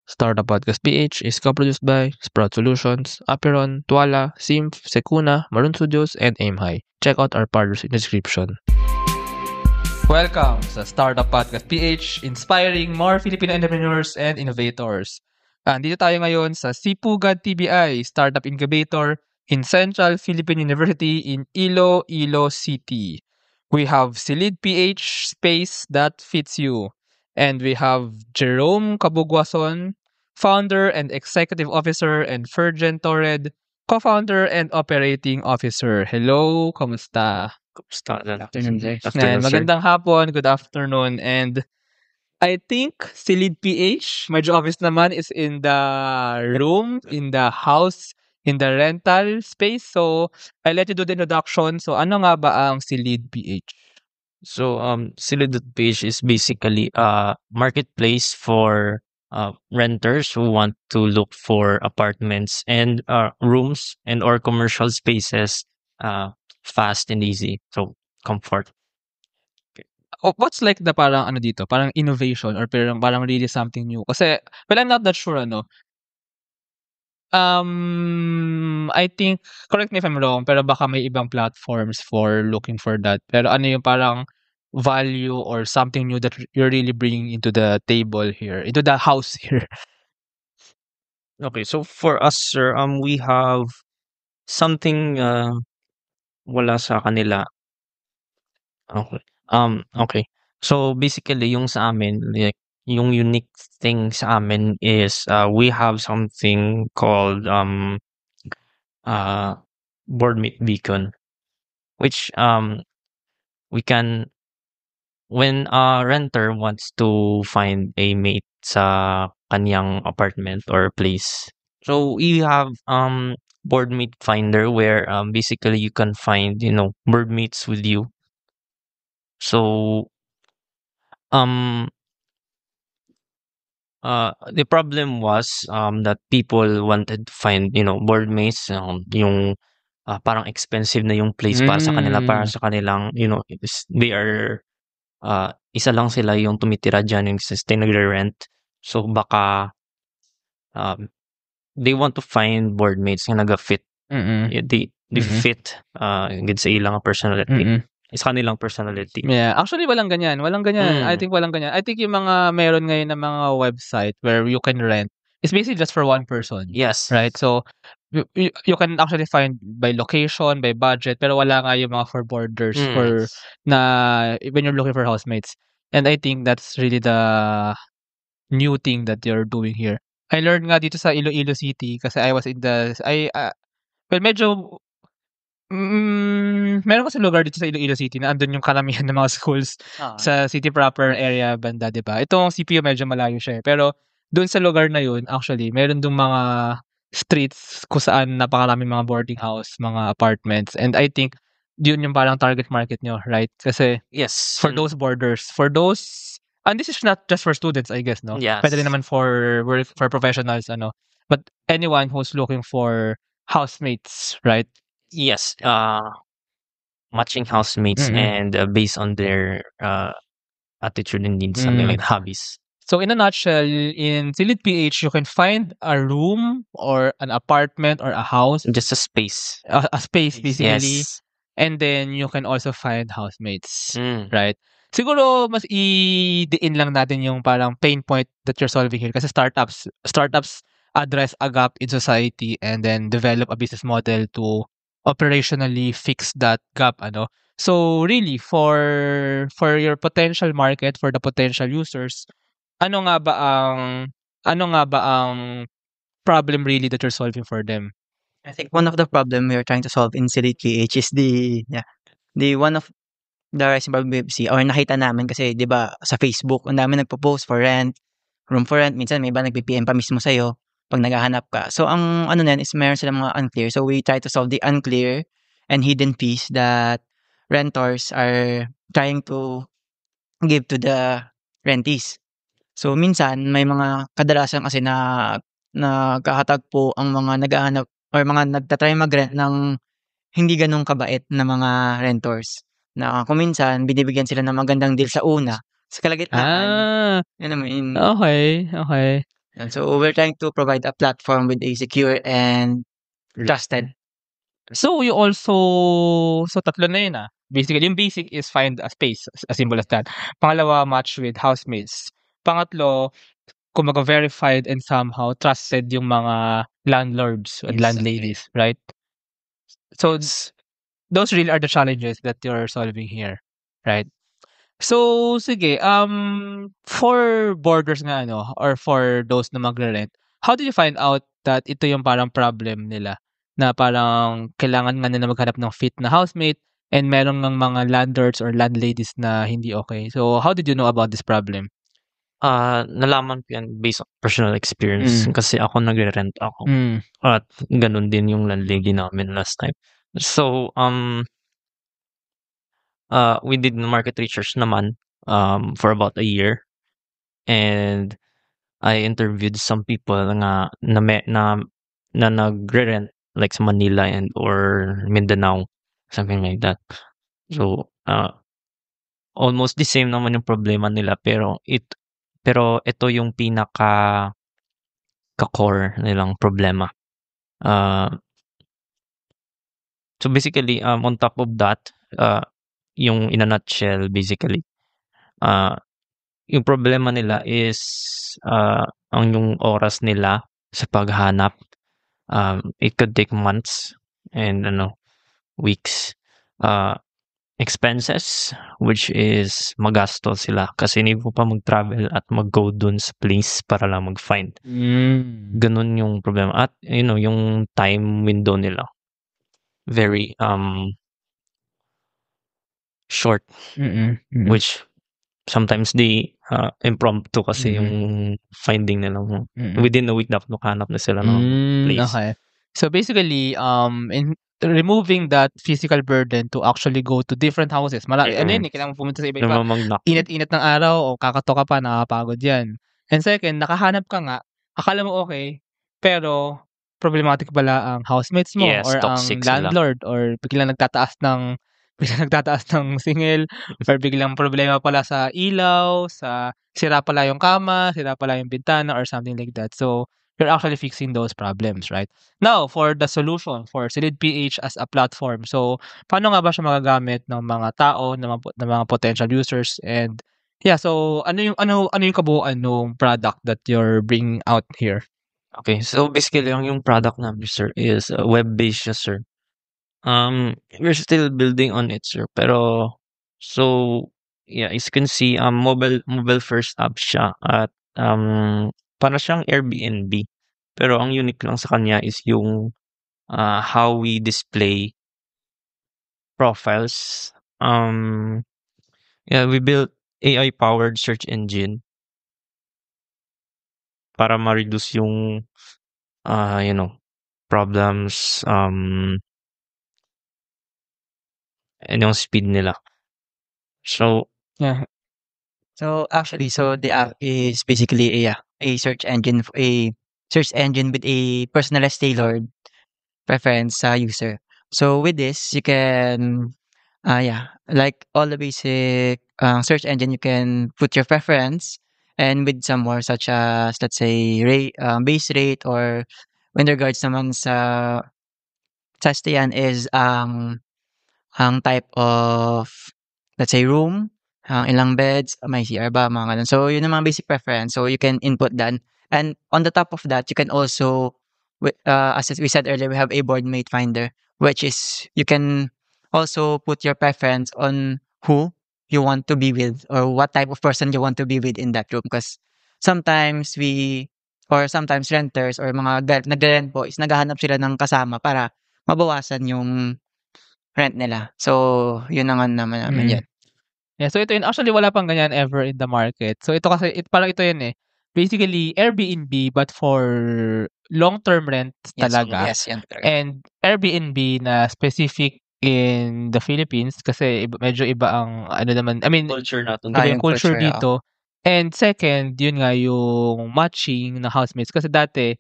Startup Podcast PH is co-produced by Sprout Solutions, Aperon, Tuala, Simph, Secuna, Maroon Studios, and Aim High. Check out our partners in the description. Welcome sa Startup Podcast PH, inspiring more Filipino entrepreneurs and innovators. Andito tayo ngayon sa Sipugad TBI Startup Incubator in Central Philippine University in Iloilo City. We have Silid PH space that fits you. And we have Jerome Cabugwason, founder and executive officer, and Fergen Torred, co-founder and operating officer. Hello, kamusta? Kamusta? Good afternoon, sir. Yan, magandang hapon, good afternoon, and I think Silid PH, medyo obvious naman, is in the room, in the house, in the rental space. So, I'll let you do the introduction. So, ano nga ba ang Silid PH? So, Silid.ph is basically a marketplace for renters who want to look for apartments and rooms and or commercial spaces fast and easy. So, comfort. What's like the parang ano dito? Parang innovation or parang really something new? Kasi, well, I'm not that sure, ano. I think, correct me if I'm wrong, pero baka may ibang platforms for looking for that. Pero ano yung parang value or something new that you're really bringing into the table here, into the house here? Okay, so for us, sir, we have something wala sa kanila. Okay. Okay. So basically, yung sa amin, like, yung unique thing sa amin is we have something called board meet beacon, which we can, when a renter wants to find a mate sa kanyang apartment or place, so we have board meet finder where basically you can find board mates with you. So the problem was that people wanted to find board mates, yung parang expensive na yung place para sa kanila, para sa kanilang they are isa lang sila yung tumitira dyan, yung nagre-rent. So baka they want to find board mates nga naga-fit. They fit gid sa ilang personality. Sa kanilang personality. Yeah, actually walang ganyan. I think walang ganyan. I think yung mga meron ngayon na mga website where you can rent, it's basically just for one person. Yes. Right? So you can actually find by location, by budget, pero wala nga yung mga for borders for na when you're looking for housemates. And I think that's really the new thing that you're doing here. I learned nga dito sa Iloilo City kasi I was in the well, medyo meron kasi lugar dito sa Iloilo City na andun yung karamihan ng mga schools sa city proper area banda, 'di ba? Itong CPU medyo malayo siya, pero doon sa lugar na yun, actually, meron dong mga streets kung saan napakaraming mga boarding house, mga apartments, and I think yun yung parang target market nyo, right? Kasi Yes. for those borders, for those, and this is not just for students, I guess, no? Yes. Pwede rin naman for professionals, ano? But anyone who's looking for housemates, right? Yes, matching housemates and based on their attitude and needs, something like hobbies. So in a nutshell, in Silid PH, you can find a room or an apartment or a house, Just a space. a space basically, Yes. and then you can also find housemates, right? Siguro mas i-diin lang natin yung parang pain point that you're solving here kasi startups address a gap in society and then develop a business model to operationally fix that gap, ano. So really for your potential market, for the potential users, ano nga ba ang problem really that you're solving for them? I think one of the problem we are trying to solve in Silid PH is the one of the rising probability or nakita namin kasi 'di ba sa Facebook ang dami nagpo-post for rent, room for rent, minsan may iba nagpi-PM pa mismo sa'yo pag naghahanap ka. So ang ano niyan is meron silang mga unclear. So we try to solve the unclear and hidden fees that renters are trying to give to the rentees. So minsan may mga kadalasan kasi na nagkakatagpo ang mga naghahanap or mga nagta-try mag-rent ng hindi gano'n kabait na mga renters. Na kung minsan binibigyan sila ng magandang deal sa una, sa kalagitnaan, yun naman Okay. And so we're trying to provide a platform with a secure and trusted. So you also so tatlo na yun, Basically, yung basic is find a space, as simple as that. Pangalawa, match with housemates. Pangatlo, kumbaga verified and somehow trusted yung mga landlords and Yes, landladies, right? So those really are the challenges that you're solving here, right? So sige, for boarders nga or for those na magre-rent, how did you find out that ito yung parang problem nila? Na parang kailangan nga nila maghanap ng fit na housemate and meron ng mga landlords or landladies na hindi okay. So how did you know about this problem? Nalaman ko yan based on personal experience kasi ako nagre-rent ako at ganun din yung landlady namin last time. So, we did market research naman for about a year, and I interviewed some people na nagre-rent like sa Manila and or Mindanao, something like that. So, almost the same naman yung problema nila pero ito yung ka-core nilang problema. So basically, on top of that, yung in a nutshell, basically, yung problema nila is ang yung oras nila sa paghanap. It could take months and weeks. Expenses, which is magastos sila kasi need mo pa mag-travel at mag-go dun sa place para lang mag-find. Ganun yung problema. At yung time window nila very short, which sometimes they impromptu kasi yung finding nila within a week dapat nakahanap na sila ng place. Okay. So basically, in removing that physical burden to actually go to different houses. Kailangan mo pumunta sa iba-iba. Init-init ng araw o kakato ka pa, nakakapagod yan. And second, nakahanap ka nga, akala mo okay, pero problematic pala ang housemates mo or ang landlord or biglang nagtataas ng singil or biglang problema pala sa ilaw, sa sira pala yung kama, sira pala yung bintana or something like that. So, you're actually fixing those problems, right? Now, for the solution for Silid PH as a platform. So, paano nga ba siya magagamit ng mga tao, ng mga potential users and so ano yung kabuuan ng product that you're bringing out here? Okay, so basically yung product namin, sir, is web-based siya, sir. We're still building on it, sir. Pero so yeah, as you can see, mobile first app siya at para siyang Airbnb. Pero ang unique lang sa kanya is yung how we display profiles. We built AI-powered search engine para ma-reduce yung problems and yung speed nila. So Yeah. So actually, the app is basically a search engine with a personalized tailored preference sa user. So with this, you can like all the basic search engine, you can put your preference and with some more such as let's say base rate or in regards naman sa stayan is ang type of, let's say, room, ilang beds, may CR ba, mga ganun. So, yun ang mga basic preference. So, you can input that. And on the top of that, you can also, as we said earlier, we have a board mate finder, which is you can also put your preference on who you want to be with or what type of person you want to be with in that room. Because sometimes sometimes renters or mga nagre-rent po is naghahanap sila ng kasama para mabawasan yung rent nila. So, yun naman namin yan. Yeah, so ito yun. Actually, wala pang ganyan ever in the market. So, ito kasi, parang ito yun Basically, Airbnb but for long-term rent talaga. Yes, yan talaga. And Airbnb na specific in the Philippines kasi medyo iba ang culture natin. iba yung yung culture culture, dito. And second, yun nga yung matching na housemates. Kasi dati,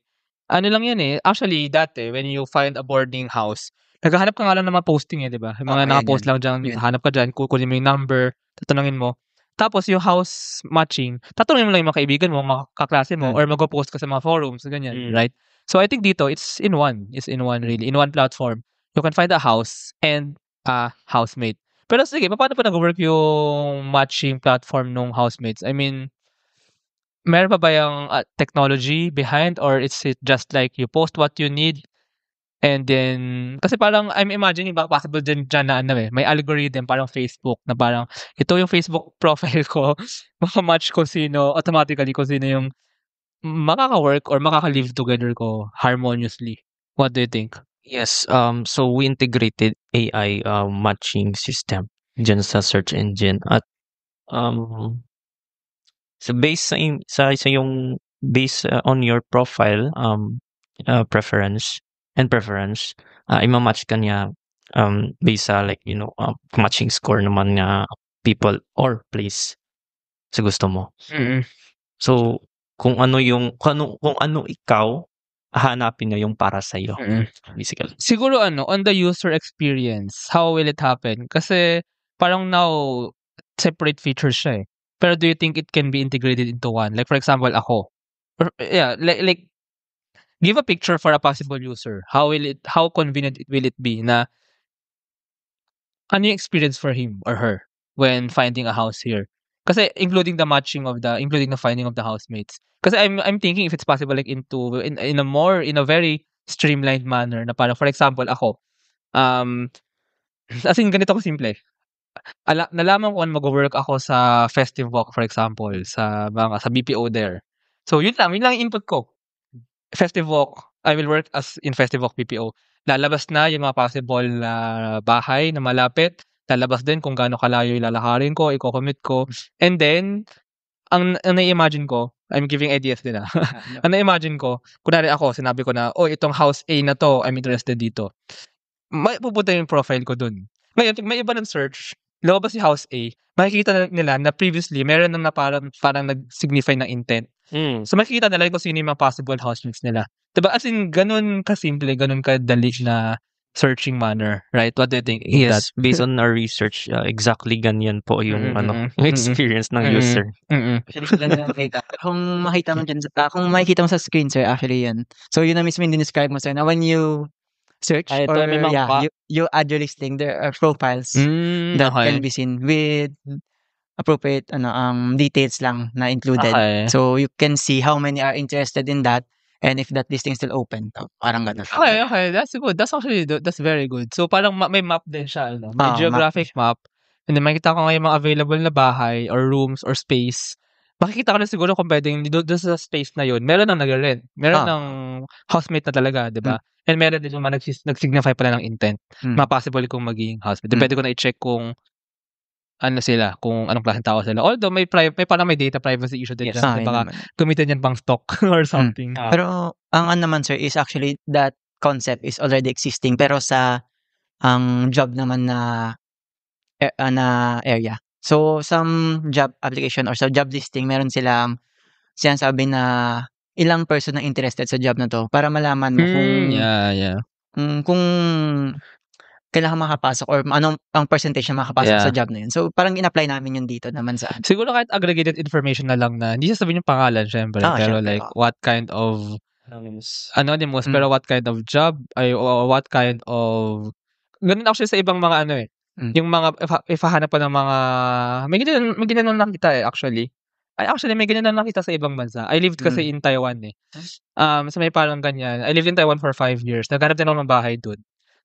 lang yan Actually, dati, when you find a boarding house, naghahanap ka nga lang ng mga posting di ba? Yung mga yan, nakapost lang dyan, yun. hanap ka dyan, kukunin mo yung number, tatanungin mo. Tapos yung house matching, tatanungin mo lang yung mga kaibigan mo, mga kaklase mo, Mm. or magpo-post ka sa mga forums, ganyan, Mm. right? So I think dito, it's in one really, in one platform. You can find a house and a housemate. Pero sige, paano pa nag-work yung matching platform nung housemates? I mean, meron pa ba yung technology behind, or it's it just like you post what you need and then kasi parang I'm imagining baka possible din diyan na ano may algorithm parang Facebook na parang ito yung Facebook profile ko, maka-match ko sino automatically kung sino yung makaka-work or makaka-live together ko harmoniously. What do you think? Yes, so we integrated AI matching system diyan sa search engine at um so based sa yung based on your profile preference ima-match ka niya based sa like matching score naman nga people or place sa gusto mo. Mm. So kung ano ikaw hahanapin niya yung para sa iyo Mm. basically. Siguro on the user experience, how will it happen? Kasi parang now separate features siya eh. Pero do you think it can be integrated into one? Like for example, ako. Or, yeah, like give a picture for a possible user. How convenient will it be na ano yung experience for him or her when finding a house here? Kasi including the finding of the housemates. Kasi I'm thinking if it's possible like in a very streamlined manner na parang for example ako as in ganito ko simple. Nalaman ko na mag-work ako sa Festive Walk for example sa BPO there. So yun lang yung input ko. Festive Walk, I will work as in Festive Walk BPO. Lalabas na yung mga possible na bahay na malapit. Lalabas din kung gaano kalayo yung lalakarin ko, iko-commute ko. And then, ang nai-imagine ko, I'm giving ideas din ang nai-imagine ko, kunwari ako, sinabi ko na, oh, itong house A na to, I'm interested dito. Pupunta yung profile ko dun. Ngayon, pag may iba ng search, lumabas si house A, makikita nila na previously, meron na parang nag-signify ng intent. So makikita nila kung sino yung mga possible housemates nila. Diba? As in, ganun kasimple, ganun kadali na searching manner, right? What do you think of that? Yes, based on our research, exactly ganyan po yung yung experience ng Mm-mm. user. Mm-mm. Actually, maganda nakita. Kung makita mo dyan, kung makikita mo sa screen, sir, actually yan. So, yun na mismo yung describe mo, sir, na when you search Ito, or may mga you add your listing, there are profiles that Okay. can be seen with appropriate details lang na included. Okay. So, you can see how many are interested in that and if that listing is still open. So, parang ganun. Okay. That's good. That's very good. So, parang may map din siya, ano? May Map geographic map. And then, makikita ko ngayon mga available na bahay or rooms or space. Makikita ko na siguro kung pwedeng doon sa space na yun, meron nang nag-rent. Meron ng housemate na talaga, di ba? And meron din yung mga nag-signify pala ng intent. Ma-possible kung maging housemate. Pwede ko na i-check kung ano sila, kung anong klaseng tao sila. Although may parang may data privacy issue din Yes. dyan. Baka gamitin yan pang stock or something. Pero ang ano naman, sir, is actually that concept is already existing pero sa ang job naman na area. So some job application or sa job listing meron silang sinasabi na ilang person ang interested sa job na to para malaman mo kung Yeah. kung kailangan makapasok or anong ang percentage na makapasok sa job na yun. So parang in-apply namin yun dito naman sa Siguro kahit aggregated information na lang na hindi sasabihin yung pangalan syempre, pero syempre, like what kind of anonymous Mm. pero what kind of job ay o what kind of ganun actually sa ibang mga ano eh. Yung mga ifahanap pa ng mga may ganyan na nakita eh actually. Actually may ganyan na nakita sa ibang bansa. I lived kasi in Taiwan eh. So may parang ganyan. I lived in Taiwan for 5 years. Naghanap din ako ng bahay doon.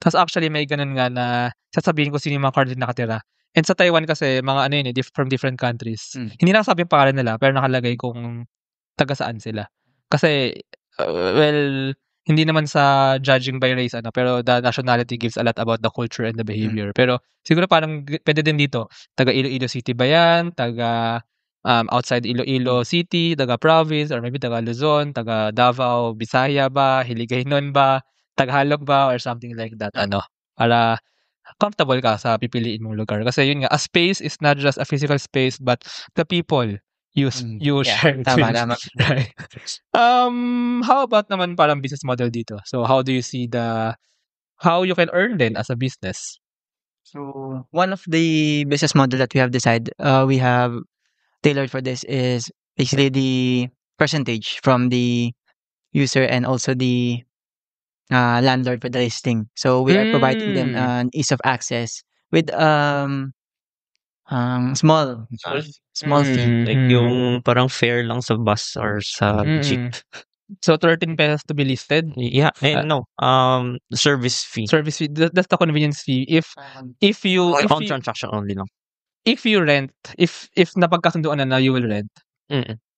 Tapos actually may ganun nga na sasabihin ko sino yung mga card nakatira. And sa Taiwan kasi mga ano yun eh, from different countries. Hindi nakasabi yung pangalan nila pero nakalagay kung taga saan sila. Kasi well, hindi naman sa judging by race pero the nationality gives a lot about the culture and the behavior. Pero siguro parang pwede din dito. Taga Iloilo City ba yan? Taga outside Iloilo City, taga province or maybe taga Luzon, taga Davao, Bisaya ba, Hiligaynon ba, Tagalog ba or something like that para comfortable ka sa pipiliin mong lugar kasi yun nga a space is not just a physical space but the people you share it tama. with. Right. How about naman parang business model dito? So how do you see how you can earn then as a business? So one of the business model that we have decided we have tailored for this is basically the percentage from the user and also the landlord for the listing. So we are providing them an ease of access with small fee. Like yung parang fare lang sa bus or sa jeep. So 13 pesos to be listed. Yeah, no. Service fee. Service fee. That's the convenience fee. If you On transaction only lang. if you rent, if napagkasunduan na you will rent,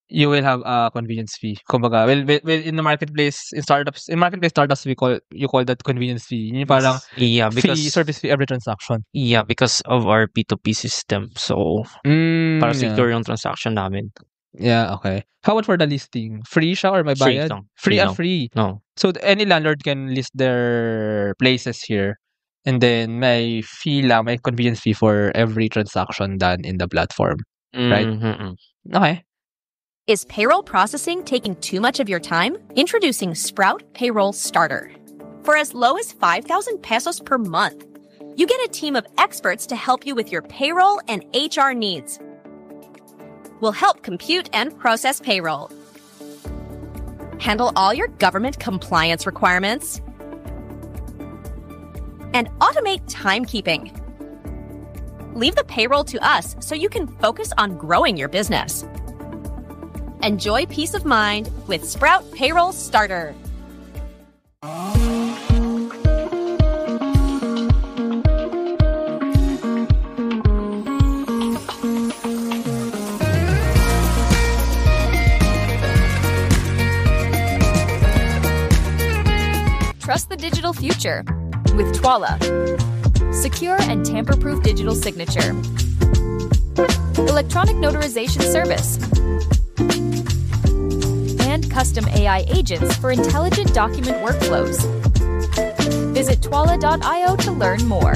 you will have a convenience fee. Kumbaga, well in the marketplace, in marketplace startups, you call that convenience fee. Yung parang service fee every transaction. Yeah, because of our P2P system. So, para secure yung transaction namin. Yeah, okay. How about for the listing? Free siya or may bayad? Free. No. So any landlord can list their places here. And then may fee lang, may convenience fee for every transaction done in the platform. Right? Okay. Is payroll processing taking too much of your time? Introducing Sprout Payroll Starter. For as low as 5,000 pesos per month, you get a team of experts to help you with your payroll and HR needs. We'll help compute and process payroll, handle all your government compliance requirements, and automate timekeeping. Leave the payroll to us so you can focus on growing your business. Enjoy peace of mind with Sprout Payroll Starter. Trust the digital future with Twala. Secure and tamper-proof digital signature. Electronic notarization service. And custom AI agents for intelligent document workflows. Visit twala.io to learn more.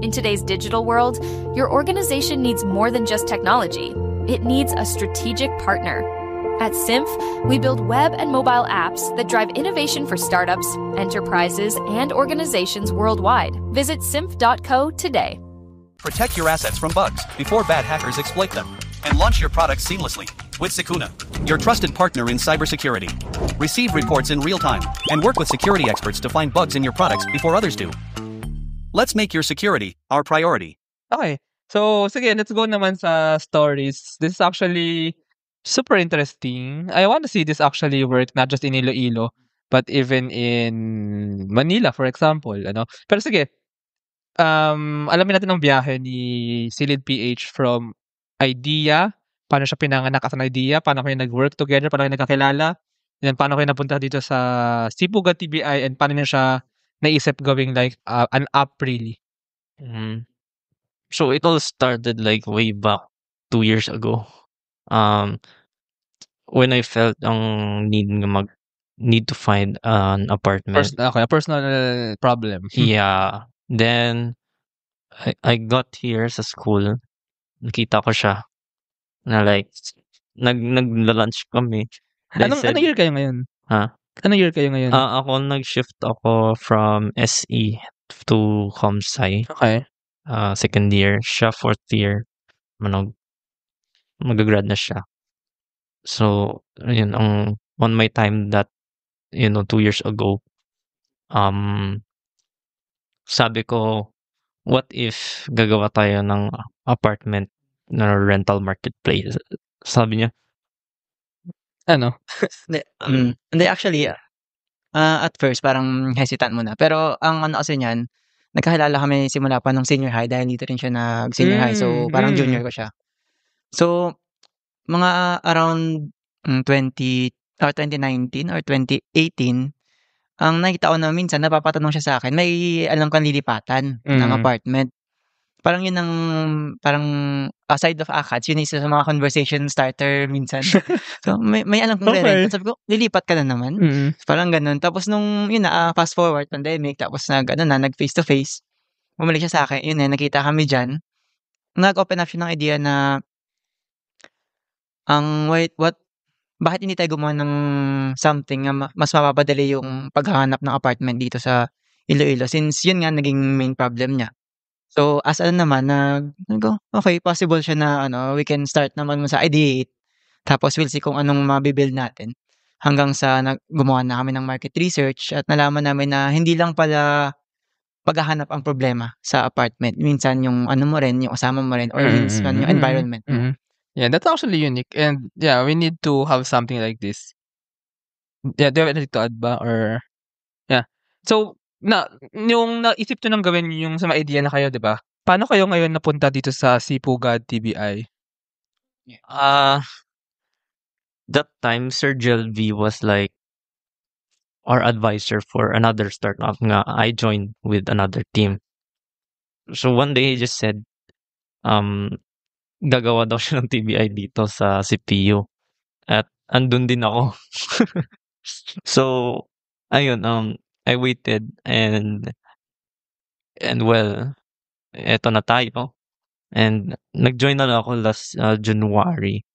In today's digital world, your organization needs more than just technology. It needs a strategic partner. At Symph, we build web and mobile apps that drive innovation for startups, enterprises, and organizations worldwide. Visit symph.co today. Protect your assets from bugs before bad hackers exploit them, and launch your products seamlessly with Sicuna, your trusted partner in cybersecurity. Receive reports in real time and work with security experts to find bugs in your products before others do. Let's make your security our priority. Okay. So, sige, let's go naman sa stories. This is actually super interesting. I want to see this actually work not just in Iloilo, but even in Manila, for example. Ano? Pero sige, alamin natin ang biyahe ni Silid PH from idea, paano siya pinanganak as an idea, paano kayo nag-work together, paano kayo nagkakilala, and paano kayo napunta dito sa Sipugad TBI, and paano niya siya naisip gawing like an app really. So it all started like way back 2 years ago. When I felt ang need to find an apartment. A personal problem. Yeah. Then I got here sa school. Nakita ko siya na like nag-lunch kami. Anong year kayo ngayon? Ha? Anong year kayo ngayon? Ako nag-shift ako from SE to ComSci. Okay. Second year. Siya fourth year. Mag-grad na siya. So, yun, on my time that, 2 years ago, sabi ko, what if gagawa tayo ng apartment na rental marketplace? Sabi niya, ano? Hindi, actually, at first, parang hesitant muna. Pero, ang ano kasi niyan, nagkakilala kami simula pa nung senior high dahil dito rin siya nag-senior high. So, parang junior ko siya. So, mga around 2019 or 2018, ang nakita ko na minsan, napapatanong siya sa akin, may alam kang lilipatan ng apartment. Parang yun ang, parang aside of ACADS, yun isa sa mga conversation starter minsan. So, may alam kong rent. Sabi ko, lilipat ka na naman. Parang ganun. Tapos nung, yun na, fast forward, pandemic, tapos nag face to face, bumalik siya sa akin, yun nakita kami dyan. Nag-open up siya ng idea na, bakit hindi tayo gumawa ng something na mas mapapadali yung paghahanap ng apartment dito sa Iloilo since yun nga naging main problem niya. So, as ano naman sabi ko, okay, possible siya na we can start naman sa ideate. Tapos we'll see kung anong mabi-build natin. Hanggang sa gumawa na kami ng market research at nalaman namin na hindi lang pala paghahanap ang problema sa apartment. Minsan yung ano mo rin, yung kasama mo rin, or minsan yung environment mo. Yeah, that's actually unique. And yeah, we need to have something like this. Yeah, do you have anything to add ba? Or, yeah. So, yung naisip nyo nang gawin yung sa mga idea na kayo, di ba? Paano kayo ngayon napunta dito sa Sipugad TBI? That time, Sir Jelv was like our advisor for another startup nga. I joined with another team. So one day he just said, gagawa daw siya ng TBI dito sa CPU. At andun din ako. So, ayun, I waited and well, eto na tayo. And nag-join na lang ako last January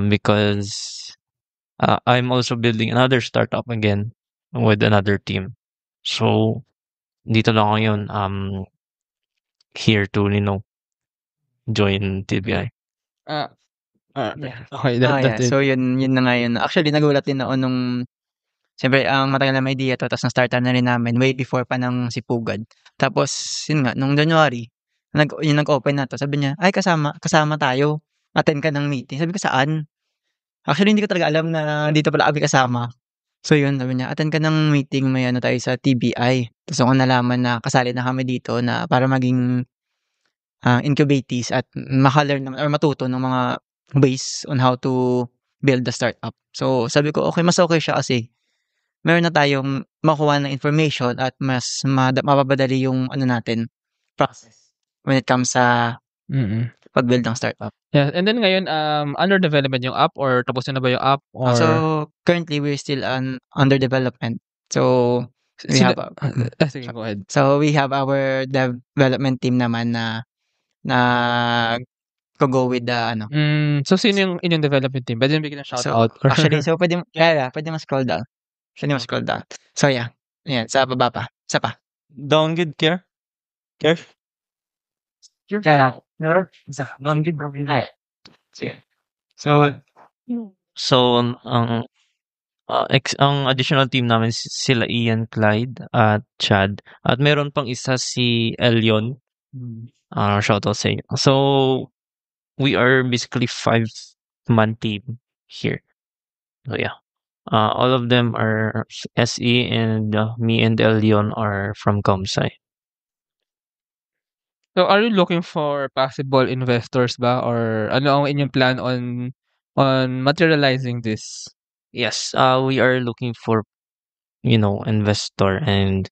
because I'm also building another startup again with another team. So, dito lang ako yun, here to, join TBI. Okay, that's it. So, yun na nga yun. Actually, nagulat din ako nung, siyempre, ang matagal na may idea to, tapos na-startan na rin namin way before pa ng Sipugad. Tapos, yun nga, nung January, yung nag-open na to, sabi niya, ay, kasama tayo. Attend ka ng meeting. Sabi ko, saan? Actually, hindi ko talaga alam na dito pala kami kasama. So, yun, sabi niya, attend ka ng meeting, may tayo sa TBI. Tapos ako nalaman na kasali na kami dito na para maging incubatees at maka-learn or matuto ng mga ways on how to build the startup. So, sabi ko, okay, mas okay siya kasi meron na tayong makuha ng information at mas mapapadali yung natin process when it comes sa pag-build ng startup. Yeah, and then ngayon, under development yung app or tapos na ba yung app? Or... So, currently, we're still under development. So, we have... sige, go ahead. So, we have our development team naman na go with the So, sino yung inyong development team? Pwede bigyan ng shout out? Actually, so pwede ma-scroll down. So, yeah. Ayan, sa baba pa. Isa pa. Downgrade care? Care? Downgrade bro. Sige. So, ang additional team namin sila Ian, Clyde, at Chad. At meron pang isa si Elion. Shout out sa inyo. So, we are basically 5-man team here. So, yeah. All of them are SE and me and Elion are from Comsci. So, are you looking for possible investors ba? Or ano ang inyong plan on materializing this? Yes, we are looking for, investor, and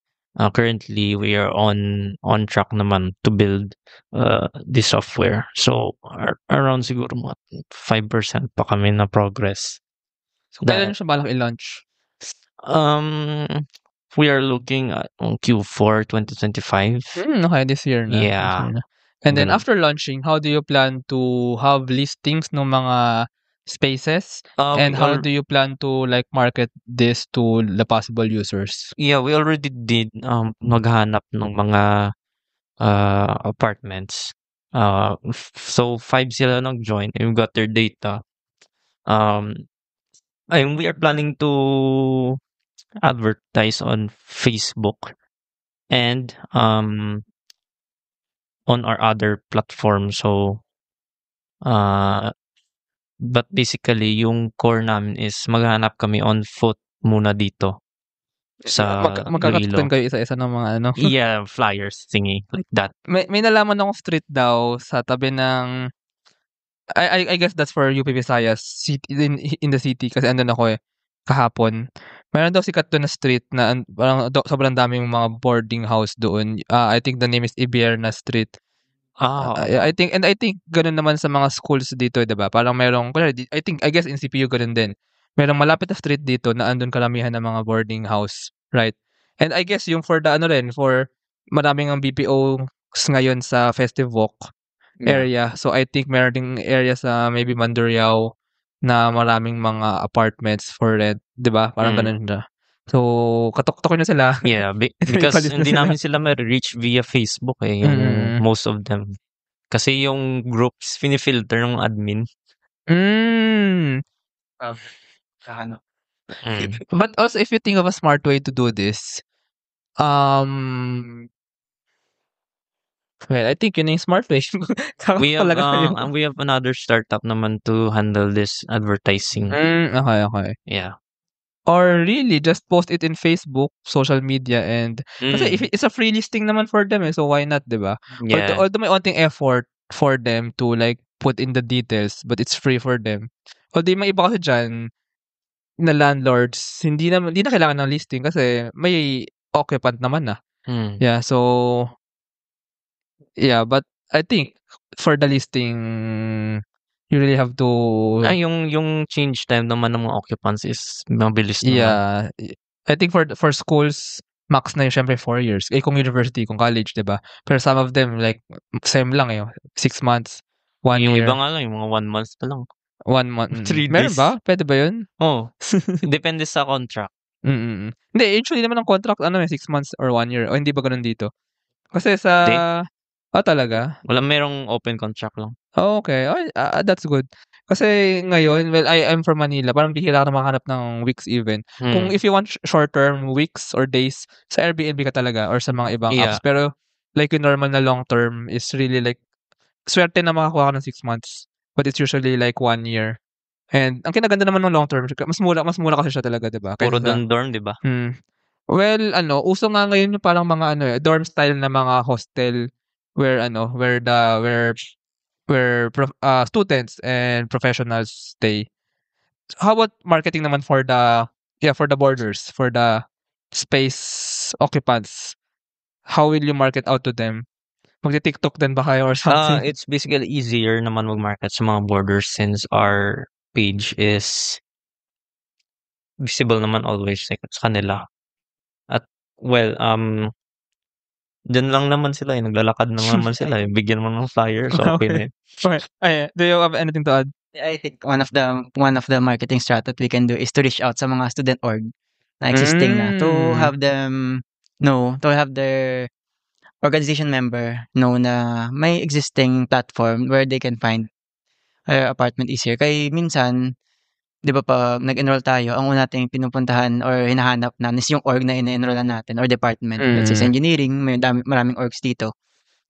currently we are on track naman to build the software. So, around siguro 5% pa kami na progress. So, kailan siya balak i-launch? We are looking at Q4 2025. Okay, this year na. Yeah. And then after launching, how do you plan to have listings ng mga spaces? And how do you plan to market this to the possible users? Yeah, we already did maghanap ng mga apartments. So 5 sila nag-join and we got their data. And we are planning to advertise on Facebook and on our other platforms. So but basically yung core namin is maghanap kami on foot muna dito sa magkakatutunan kayo isa-isa ng mga yeah, flyers thingy like that. May nalaman akong street daw sa tabi ng I guess that's for UP Visayas in the city kasi andun ako kahapon. Meron daw sikat doon na street na parang sobrang daming mga boarding house doon. I think the name is Ibierna Street. I think ganun naman sa mga schools dito, 'di ba? Parang merong I guess in CPU ganun din. Merong malapit na street dito na andun karamihan ng mga boarding house, right? And I guess yung for the for maraming ang BPOs ngayon sa Festive Walk area. So I think meron ding area sa maybe Mandurriao na maraming mga apartments for rent, 'di ba? Parang ganun siya. So, katok-tokin nyo sila. Yeah, because Ipalit na hindi sila. namin sila ma-reach via Facebook yung Mm. most of them. Kasi yung groups pinifilter ng admin. Mm. Ano. But also, if you think of a smart way to do this, well, I think yun na yung smart way. We have Talaga yun. we have another startup naman to handle this advertising. Okay. Yeah. Or really, just post it in Facebook, social media, and kasi if it's a free listing naman for them, so why not, di ba? Yeah. Although may onting effort for them to like put in the details, but it's free for them. Although may iba kasi dyan na landlords, hindi na kailangan ng listing kasi may occupant naman na. Yeah, so yeah, but I think for the listing, you really have to yung change time naman ng mga occupants is mabilis naman. yeah. I think for schools, max na yun syempre 4 years. Kung university, kung college, 'di ba? Pero some of them like same lang 6 months, 1 Yung year. iba nga lang, yung mga 1 month pa lang. 1 month. 3 Meron days. ba? Pwede ba yun? Oh, depende sa contract. Hindi, usually naman ang contract 6 months or 1 year. O hindi ba ganun dito? Kasi sa talaga? Wala, merong open contract lang. Oh, okay. That's good. Kasi ngayon, well, I'm from Manila. Parang bihira ka na makahanap ng weeks even. Kung if you want short-term weeks or days, sa Airbnb ka talaga or sa mga ibang apps. Pero like yung normal na long-term is really like, swerte na makakuha ka ng 6 months. But it's usually like 1 year. And ang kinaganda naman ng long-term, mas mura kasi siya talaga, diba? Puro dorm, diba? Well, uso nga ngayon yung parang mga dorm style na mga hostel where students and professionals stay. How about marketing naman for the boarders, for the space occupants? How will you market out to them? Magti-TikTok din ba kayo or something? It's basically easier naman mag-market sa mga boarders since our page is visible naman always sa kanila. At well, dyan lang naman sila naglalakad lang naman sila bigyan mo ng flyer, so okay na yun. Do you have anything to add? I think one of the marketing strategy we can do is to reach out sa mga student org na existing na to have them know, to have their organization member know na may existing platform where they can find apartment easier. Kaya minsan, di ba pag nag-enroll tayo, ang una nating pinupuntahan or hinahanap na is yung org na ina-enrollan natin or department. Let's say sa engineering, maraming orgs dito.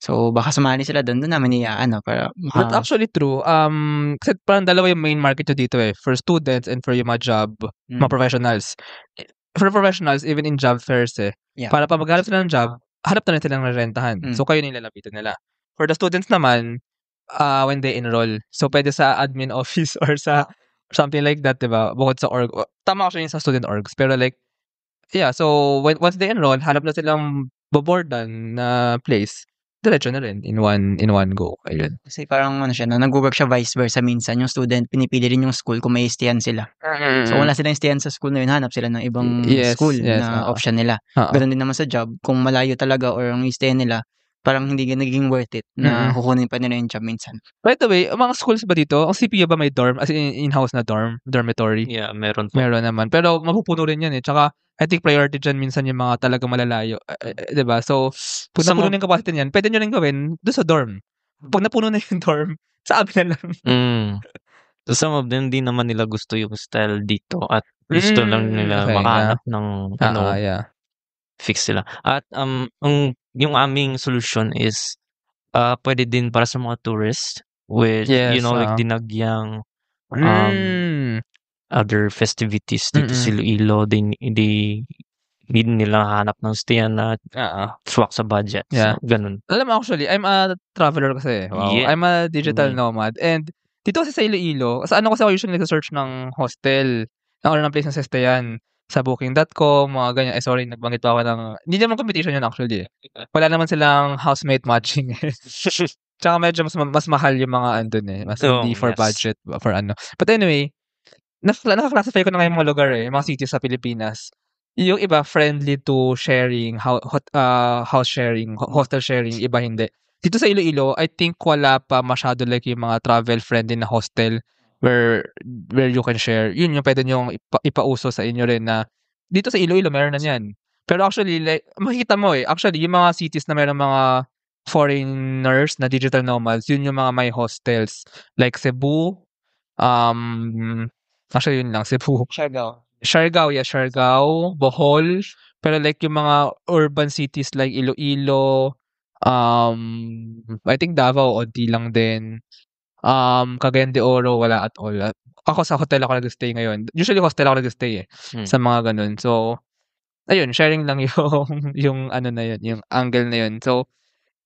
So, baka sumali sila doon namin para That's actually true. Kasi parang dalawa yung main market nyo dito for students and for yung mga job, mga professionals. For professionals, even in job fairs para pa maghanap sila ng job, hanap na rin silang rentahan. So, kayo nilalapitan nila. For the students naman, when they enroll, so pwede sa admin office or sa something like that, diba? Bukod sa org. Tama actually sa student orgs. Pero like, yeah, so once they enroll, hanap na silang boboardan na place. Diretso na rin in one go. Ayun. Kasi parang nag-work siya vice versa minsan. Yung student, pinipili rin yung school kung may stayan sila. So, wala silang stayan sa school na yun, hanap sila ng ibang school na option nila. Ganun din naman sa job. Kung malayo talaga or ang stayan nila, parang hindi naging worth it na kukunin pa nila yung job minsan. By the way, mga schools ba dito, ang CPU ba may dorm? As in-house na dormitory? Yeah, meron po. Meron naman. Pero mapupuno rin yan Tsaka, I think priority dyan minsan yung mga talaga malalayo. Diba? So, pag napuno na yung capacity niyan, pwede nyo rin gawin doon sa dorm. Pag napuno na yung dorm, sa amin na lang. So, some of them, di naman nila gusto yung style dito at gusto lang nila makahanap ng fix sila. At yung aming solution is pwede din para sa mga tourists with like Dinagyang other festivities dito sa Iloilo, hindi nila hanap ng stayan na swak sa budget. So, ganun. Alam mo, actually, I'm a traveler kasi. Wow. Yeah. I'm a digital nomad. And dito kasi sa Iloilo, sa kasi ako usually nag-search ng hostel, ng place na sa stayan, sa booking.com, mga ganyan. Sorry, nagbanggit pa ako ng, hindi naman competition yun actually. Wala naman silang housemate matching Tsaka medyo mas mahal yung mga andun Mas hindi for budget, for ano. But anyway, naka-classify ko na ngayon mga lugar mga cities sa Pilipinas. Yung iba friendly to sharing, house sharing, hostel sharing, iba hindi. Dito sa Iloilo, I think wala pa masyado like yung mga travel friendly na hostel where you can share. Yun yung pwede nyong ipauso sa inyo rin na dito sa Iloilo meron na niyan. Pero actually, like, makikita mo actually, yung mga cities na meron mga foreigners na digital nomads, yun yung mga may hostels. Like Cebu, actually yun lang, Cebu. Siargao, Bohol. Pero like yung mga urban cities like Iloilo, I think Davao, onti lang din. Cagayan de Oro, wala at all. Ako sa hotel ako nag-stay ngayon. Usually hostel ako nag-stay sa mga ganun. So, ayun, sharing lang yung ano na yun, yung angle na yun. So,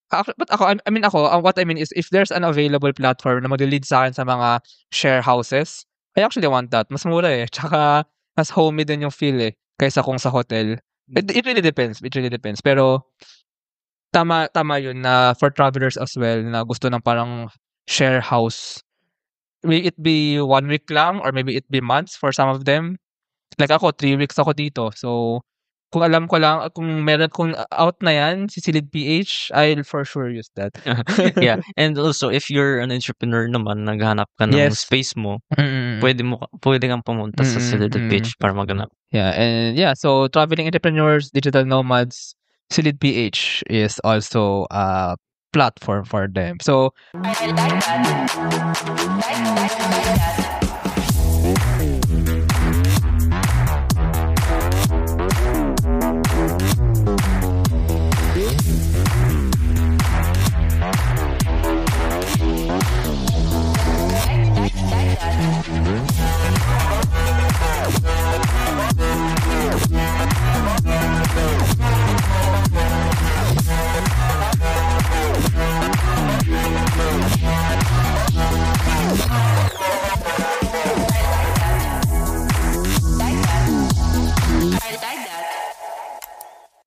but ako, I mean ako, what I mean is if there's an available platform na mag-lead sa akin sa mga share houses, I actually want that. Mas mura Tsaka, mas homey din yung feel kaysa kung sa hotel. It really depends. It really depends. Pero, tama yun na for travelers as well na gusto ng parang share house. May it be 1 week lang or maybe it be months for some of them. Like ako, 3 weeks ako dito. So, kung alam ko lang, kung meron kung out na yan, si Silid PH, I'll for sure use that. Yeah, and also if you're an entrepreneur naman, naghahanap ka ng Yes. space mo, Mm. pwede kang pumunta sa Silid Mm. PH para maghanap. Yeah, and yeah, so traveling entrepreneurs, digital nomads, Silid PH is also a platform for them. So,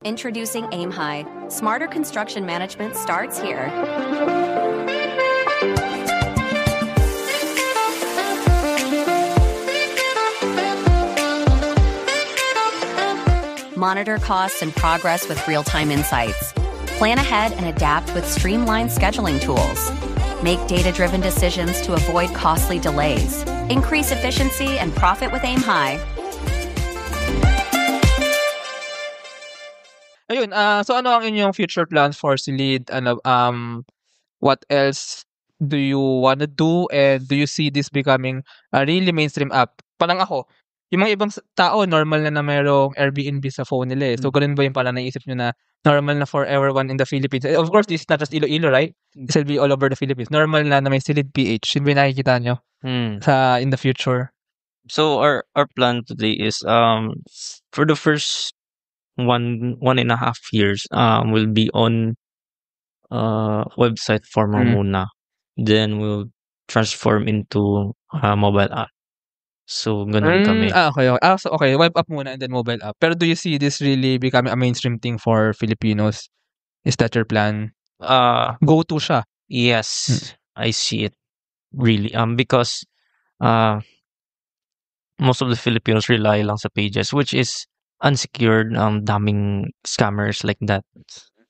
Introducing Aim High. Smarter construction management starts here. Monitor costs and progress with real-time insights. Plan ahead and adapt with streamlined scheduling tools. Make data-driven decisions to avoid costly delays. Increase efficiency and profit with Aim High. ayun, so ano ang inyong future plans for Silid? Ano, what else do you wanna do and do you see this becoming a really mainstream app? Parang ako, yung mga ibang tao, normal na merong Airbnb sa phone nila So, ganun ba yung parang naisip nyo na normal na for everyone in the Philippines? Of course, this is not just Iloilo, right? This will be all over the Philippines. Normal na may Silid PH. Yun ba yung nakikita nyo in the future? So our plan today is for the first 1.5 years will be on website format muna. Then we'll transform into mobile app. So ganun kami. Okay. So okay, web app muna and then mobile app. Pero do you see this really becoming a mainstream thing for Filipinos? Is that your plan? Go to siya. Yes, I see it really because most of the Filipinos rely lang sa pages, which is unsecured, daming scammers like that.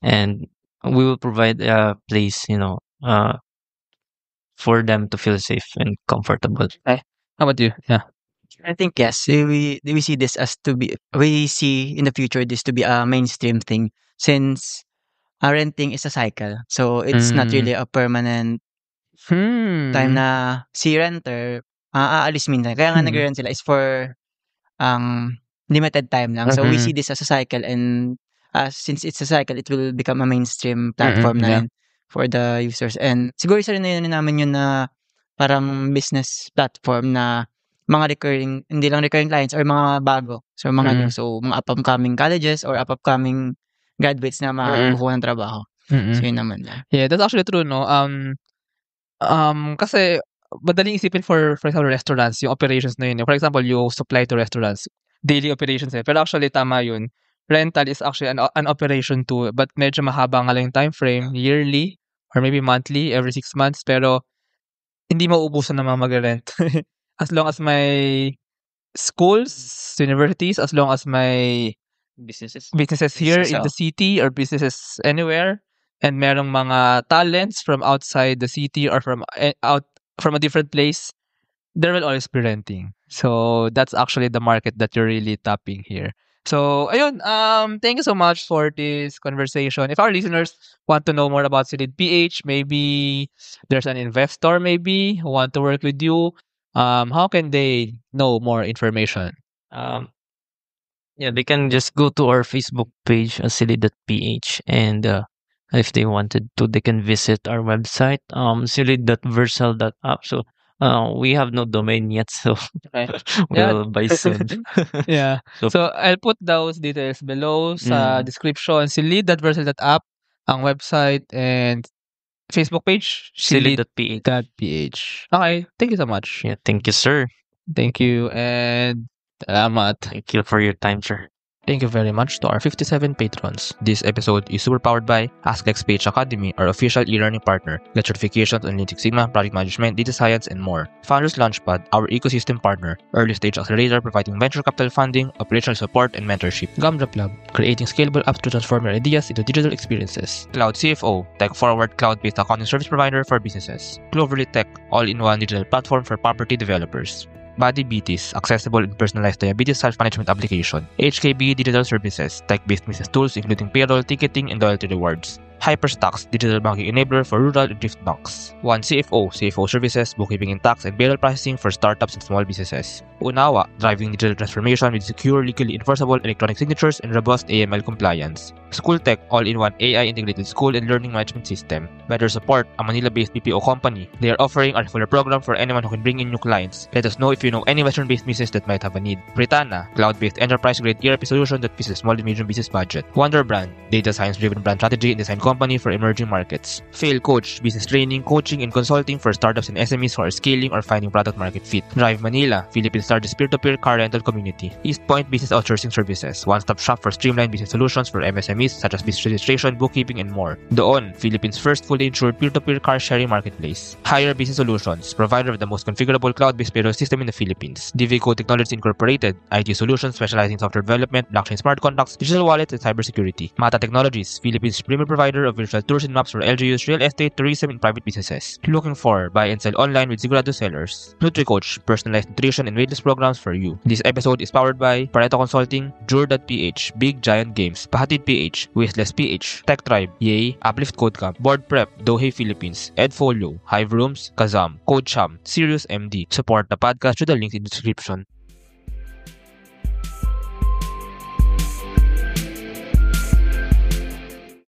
And we will provide a place, for them to feel safe and comfortable. How about you? Yeah. I think yes, we see this as we see in the future this to be a mainstream thing since renting is a cycle. So it's not really a permanent time na si renter aalis minsan. Kaya nga nag-rent sila is for limited time lang. So we see this as a cycle and since it's a cycle, it will become a mainstream platform na rin for the users. And siguro isa rin na yun namin yun na parang business platform na mga hindi lang recurring clients or mga bago. So mga new. So mga upcoming colleges or upcoming graduates na makakuha ng trabaho. So yun naman. Yeah, that's actually true, no? Kasi madaling isipin for example, restaurants, yung operations na yun. For example, you supply to restaurants. Daily operations Pero actually, tama yun. Rental is actually an operation too. But medyo mahaba nga lang yung time frame. Yearly or maybe monthly, every 6 months. Pero hindi mauubusan ng mga mag-rent. As long as may schools, universities, as long as may businesses here in the city or businesses anywhere, and merong mga talents from outside the city or from a different place, there will always be renting. So that's actually the market that you're really tapping here. So, ayun, thank you so much for this conversation. If our listeners want to know more about Silid PH, maybe there's an investor maybe who want to work with you, how can they know more information? Um, yeah, they can just go to our Facebook page, silly.ph, and if they wanted to, they can visit our website, silly.versal.app. So, we have no domain yet, so Okay. Yeah. we'll buy soon. Yeah. So, So, I'll put those details below sa description. Silid.versal.app, ang website, and Facebook page, silly.ph. silid.ph. Okay. Thank you so much. Yeah, thank you, sir. Thank you, and salamat. Thank you for your time, sir. Thank you very much to our 57 patrons. This episode is super powered by AskXPH Academy, our official e-learning partner. Get certifications on Lean Six Sigma, project management, data science, and more. Founders Launchpad, our ecosystem partner. Early stage accelerator providing venture capital funding, operational support, and mentorship. Gumdrop Lab, creating scalable apps to transform your ideas into digital experiences. Cloud CFO, tech-forward cloud-based accounting service provider for businesses. Cloverly Tech, all-in-one digital platform for property developers. Body BTs, accessible and personalized diabetes self-management application. HKB Digital Services, tech-based business tools including payroll, ticketing, and loyalty rewards. Hyperstocks, digital banking enabler for rural and thrift banks. One CFO, CFO services, bookkeeping and tax, and payroll processing for startups and small businesses. Unawa, driving digital transformation with secure, legally enforceable electronic signatures and robust AML compliance. Schooltech, all-in-one AI integrated school and learning management system. Better Support, a Manila-based BPO company. They are offering a referral program for anyone who can bring in new clients. Let us know if you know any Western-based business that might have a need. Britana, cloud-based enterprise-grade ERP solution that fits a small and medium business budget. Wonder Brand, data science-driven brand strategy and design company for emerging markets. Fail Coach, business training, coaching, and consulting for startups and SMEs who are scaling or finding product market fit. Drive Manila, Philippines' largest peer-to-peer car rental community. East Point Business Outsourcing Services, one-stop shop for streamlined business solutions for MSMEs such as business registration, bookkeeping, and more. Doon, Philippines' first fully insured peer-to-peer car sharing marketplace. Hire Business Solutions, provider of the most configurable cloud-based payroll system in the Philippines. DVCo Technologies Incorporated, IT solutions specializing in software development, blockchain smart contracts, digital wallets, and cybersecurity. Mata Technologies, Philippines' premier provider of virtual tours and maps for LGUs, real estate, tourism, and private businesses. Looking for buy and sell online with Sigurado sellers. NutriCoach, personalized nutrition and weight loss programs for you. This episode is powered by Pareto Consulting, Jure.ph, Big Giant Games, Pahatid PH, Wistless PH, Tech Tribe, Yay, Uplift Code Camp, Board Prep, Dohe Philippines, Edfolio, Hive Rooms, Kazam, Code Sham, Sirius MD. Support the podcast through the link in the description.